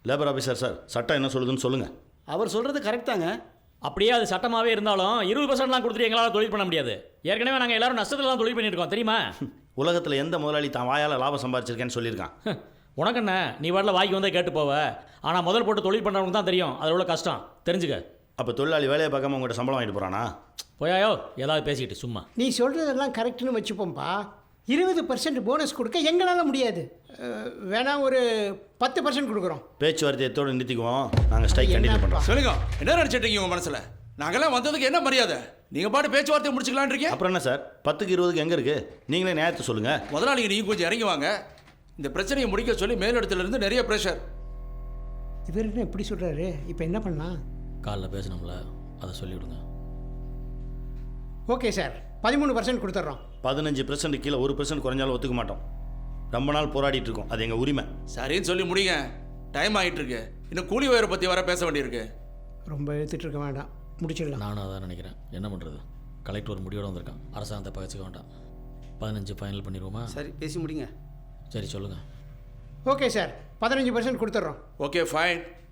Labour officer sir, சட்டம் என்ன சொல்லுதுன்னு சொல்லுங்கள். அவர் சொல்கிறது கரெக்ட் தாங்க. அப்படியே அது சட்டமாகவே இருந்தாலும் 20%லாம் கொடுத்துட்டு எங்களால் தொழில் பண்ண முடியாது. ஏற்கனவே நாங்கள் எல்லாரும் நஷ்டத்தில் தான் தொழில் பண்ணியிருக்கோம் தெரியுமா? உலகத்தில் எந்த முதலாளி தான் வாயால் லாபம் சம்பாதிச்சிருக்கேன்னு சொல்லியிருக்கான். உனக்கண்ணே நீ வாட்டில் வாய்க்கு வந்தே கேட்டு போவ. ஆனால் முதல் போட்டு தொழில் பண்ணுறவனுக்கு தான் தெரியும் அதில் உள்ள கஷ்டம், தெரிஞ்சுக்க. அப்போ தொழிலாளி வேலையை பார்க்காம உங்கள்கிட்ட சம்பளம் வாங்கிட்டு போகிறானா? போயாயோ ஏதாவது பேசிக்கிட்டு சும்மா. நீ சொல்கிறதெல்லாம் கரெக்டுன்னு வச்சுப்போம்ப்பா. 20% போனஸ் கொடுக்க எங்களால் முடியாது. வேணா ஒரு 10% கொடுக்குறோம். பேச்சுவார்த்தை எத்தோடு நிறுத்திக்குவோம். நாங்கள் ஸ்ட்ரைக் கண்டினியூ பண்ணுறோம். சொல்லுங்க, என்ன நினச்சிட்டீங்க உங்கள் மனசில்? நாங்கெல்லாம் வந்ததுக்கு என்ன மரியாதை? நீங்கள் பாட்டு பேச்சுவார்த்தை முடிச்சுக்கலான் இருக்கீங்க. அப்புறம் என்ன சார், 10க்கு 20க்கு எங்கே இருக்குது? நீங்களே நியாயத்தை சொல்லுங்கள். முதலாளிங்க நீங்கள் கொஞ்சம் இறங்கி வாங்க. இந்த பிரச்சனையை முடிக்க சொல்லி மேலிடத்துலேருந்து நிறைய ப்ரெஷர். இவர் என்ன எப்படி சொல்கிறாரு? இப்போ என்ன பண்ணலாம்? காலைல பேசணும்ல, அதை சொல்லிவிடுங்க. ஓகே சார், 13% கொடுத்துட்றோம். 15% கீழே 1% குறைஞ்சாலும் ஒத்துக்க மாட்டோம். ரொம்ப நாள் போராடிட்டு இருக்கோம், அது எங்கள் உரிமை. சரின்னு சொல்லி முடிங்க, டைம் ஆகிட்டு இருக்கு. இன்னும் கூலி உயரை பற்றி வர பேச வேண்டியிருக்கு. ரொம்ப எழுத்துட்டு இருக்க வேண்டாம், முடிச்சிடலாம். நானும் அதான் நினைக்கிறேன். என்ன பண்ணுறது, கலெக்டர் ஒரு முடிவோடு வந்திருக்கான். அரசாங்கத்தை பகச்சிக்க வேண்டாம். 15 ஃபைனல் பண்ணிடுவோமா? சரி, பேசி முடிங்க. சரி சொல்லுங்கள். ஓகே சார், 15% கொடுத்துட்றோம். Okay fine.